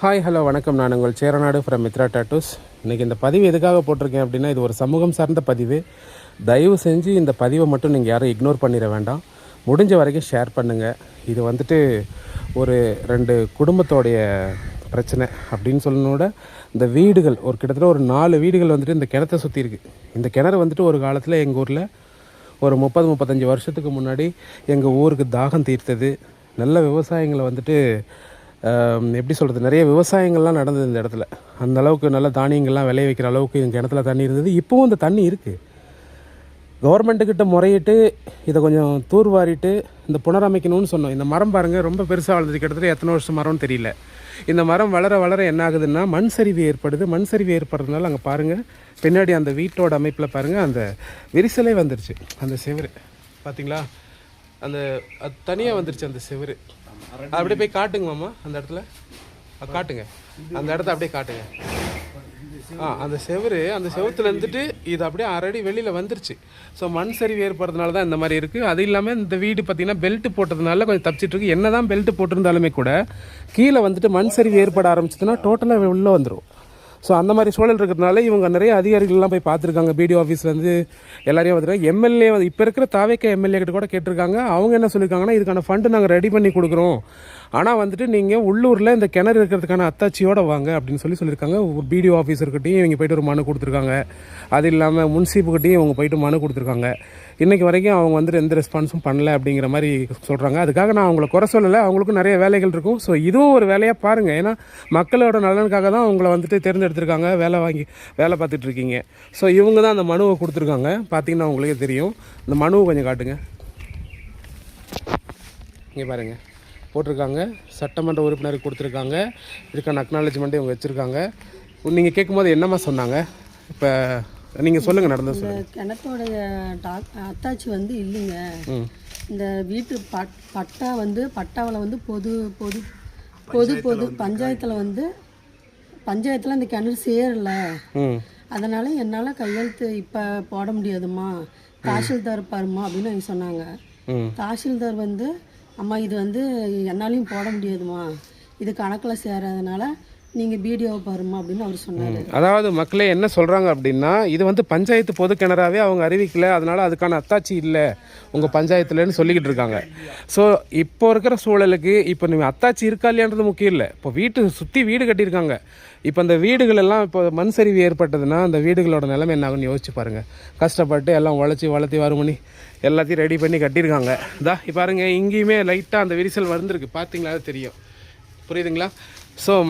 Hi hello வணக்கம். நான் உங்கள் சேரநாடு ஃப்ரம் மித்ரா டாட்டூஸ். இன்றைக்கி இந்த பதிவு எதுக்காக போட்டிருக்கேன் அப்படின்னா, இது ஒரு சமூகம் சார்ந்த பதிவு. தயவு செஞ்சு இந்த பதிவை மட்டும் நீங்கள் யாரும் இக்னோர் பண்ணிட வேண்டாம். முடிஞ்ச வரைக்கும் ஷேர் பண்ணுங்கள். இது வந்துட்டு ஒரு 2 குடும்பத்தோடைய பிரச்சனை அப்படின்னு சொல்லணுட. இந்த வீடுகள் கிட்டத்தட்ட ஒரு 4 வீடுகள் வந்துட்டு இந்த கிணத்தை சுற்றி இருக்குது. இந்த கிணறு வந்துட்டு ஒரு காலத்தில் எங்கள் ஊரில் ஒரு 30-35 வருஷத்துக்கு முன்னாடி எங்கள் ஊருக்கு தாகம் தீர்த்தது. நல்ல விவசாயங்களை வந்துட்டு எப்படி சொல்கிறது, நிறைய விவசாயங்கள்லாம் நடந்தது இந்த இடத்துல. அந்த அளவுக்கு நல்ல தானியங்கள்லாம் விளைய வைக்கிற அளவுக்கு இந்த கிணத்துல தண்ணி இருந்தது. இப்போவும் அந்த தண்ணி இருக்குது. கவர்மெண்ட்டுக்கிட்ட முறையிட்டு இதை கொஞ்சம் தூர்வாரிட்டு இந்த புனரமைக்கணும்னு சொன்னோம். இந்த மரம் பாருங்கள், ரொம்ப பெருசாக வளர்ந்தது. கிட்டத்தட்ட எத்தனை வருஷம் மரம்னு தெரியல. இந்த மரம் வளர வளர என்ன ஆகுதுன்னா மண் சரிவு ஏற்படுது. மண் சரிவு ஏற்படுறதுனால அங்கே பாருங்கள், பின்னாடி அந்த வீட்டோட அமைப்பில் பாருங்கள், அந்த விரிசலே வந்துருச்சு. அந்த செவரு பார்த்தீங்களா, அந்த அது தனியாக வந்துருச்சு அந்த செவரு. அப்படியே போய் காட்டுங்க மாமா, அந்த இடத்துல காட்டுங்க, அந்த இடத்த அப்படியே காட்டுங்க. அந்த செவத்துல இருந்துட்டு இது அப்படியே ஆல்ரெடி வெளியில் வந்துருச்சு. ஸோ மண் சரிவு ஏற்படுறதுனால தான் இந்த மாதிரி இருக்குது. அது இல்லாமல் இந்த வீடு பார்த்திங்கன்னா பெல்ட் போட்டதுனால கொஞ்சம் தப்பிச்சிட்டு இருக்கு. என்ன தான் பெல்ட் போட்டிருந்தாலுமே கூட கீழே வந்துட்டு மண் சரிவு ஏற்பட ஆரம்பிச்சதுன்னா டோட்டலாக உள்ளே வந்துடும். ஸோ அந்த மாதிரி சூழல் இருக்கிறதுனால இவங்க நிறைய அதிகாரிகள்லாம் போய் பார்த்துருக்காங்க. பிடிஓ ஆஃபீஸ்லேருந்து எல்லாரையும் வந்துருக்காங்க. எம்எல்ஏ இப்போ இருக்கிற தாவேக்க எம்எல்ஏ கிட்ட கூட கேட்டிருக்காங்க. அவங்க என்ன சொல்லியிருக்காங்கன்னா, இதுக்கான ஃபண்டு நாங்கள் ரெடி பண்ணி கொடுக்குறோம், ஆனால் வந்துட்டு நீங்கள் உள்ளூரில் இந்த கிணறு இருக்கிறதுக்கான அத்தாட்சியோடு வாங்க அப்படின்னு சொல்லியிருக்காங்க. பிடிஓ ஆஃபீஸர்கிட்டையும் இவங்க போய்ட்டு ஒரு மனு கொடுத்துருக்காங்க. அது இல்லாமல் முன்சீப்புக்கிட்டையும் இவங்க போய்ட்டு மனு கொடுத்துருக்காங்க. இன்றைக்கி வரைக்கும் அவங்க வந்துட்டு எந்த ரெஸ்பான்ஸும் பண்ணல அப்படிங்கிற மாதிரி சொல்கிறாங்க. அதுக்காக நான் அவங்கள குறை சொல்லலை, அவங்களுக்கும் நிறைய வேலைகள் இருக்கும். ஸோ இதுவும் ஒரு வேலையாக பாருங்கள். ஏன்னா மக்களோட நலனுக்காக தான் அவங்கள வந்துட்டு தேர்ந்தெடுத்திருக்காங்க, வேலை பார்த்துட்ருக்கீங்க. ஸோ இவங்க தான் அந்த மனுவை கொடுத்துருக்காங்க. பார்த்தீங்கன்னா உங்களுக்கே தெரியும். இந்த மனுவை கொஞ்சம் காட்டுங்க. இங்கே பாருங்கள், போட்டிருக்காங்க. சட்டமன்ற உறுப்பினருக்கு கொடுத்துருக்காங்க. இதுக்கான அக்னாலஜ்மெண்ட்டு இவங்க வச்சுருக்காங்க. நீங்கள் கேட்கும்போது என்னம்மா சொன்னாங்க? இப்போ நீங்கள் சொல்லுங்கள், நடந்தது சொல்லுங்கள். கிணத்தோடைய அத்தாச்சி இல்லைங்க. இந்த வீட்டு பட்டாவில் பொது பஞ்சாயத்தில் இந்த கிணறு சேரல. அதனால் என்னால் கையெழுத்து இப்போ போட முடியாதுமா, தாசில்தார் பாருமா அப்படின்னு அவங்க சொன்னாங்க. தாசில்தார் அம்மா இது என்னாலையும் போட முடியாதுமா, இது கணக்கில் சேராதனால நீங்கள் பிடிஓ பாருமா அப்படின்னு அவர் சொன்னார். அதாவது மக்களே என்ன சொல்கிறாங்க அப்படின்னா, இது பஞ்சாயத்து பொது கிணறாவே அவங்க அறிவிக்கலை, அதனால் அதுக்கான அத்தாட்சி இல்லை உங்கள் பஞ்சாயத்துலன்னு சொல்லிக்கிட்டு இருக்காங்க. ஸோ இப்போ இருக்கிற சூழலுக்கு இப்போ நீங்கள் அத்தாட்சி இருக்கா இல்லையான்றது முக்கியம் இல்லை. இப்போ வீட்டு சுற்றி வீடு கட்டியிருக்காங்க. இப்போ அந்த வீடுகள் எல்லாம் இப்போ மண் சரிவு ஏற்பட்டதுன்னா அந்த வீடுகளோட நிலைமை என்ன ஆகுன்னு யோசிச்சு பாருங்கள். கஷ்டப்பட்டு எல்லாம் வளர்த்தி வருமணி எல்லாத்தையும் ரெடி பண்ணி கட்டியிருக்காங்க. இப்போ பாருங்கள், இங்கேயுமே லைட்டாக அந்த விரிசல் வந்துருக்கு. பார்த்தீங்களா, தெரியும், புரியுதுங்களா? ஸோ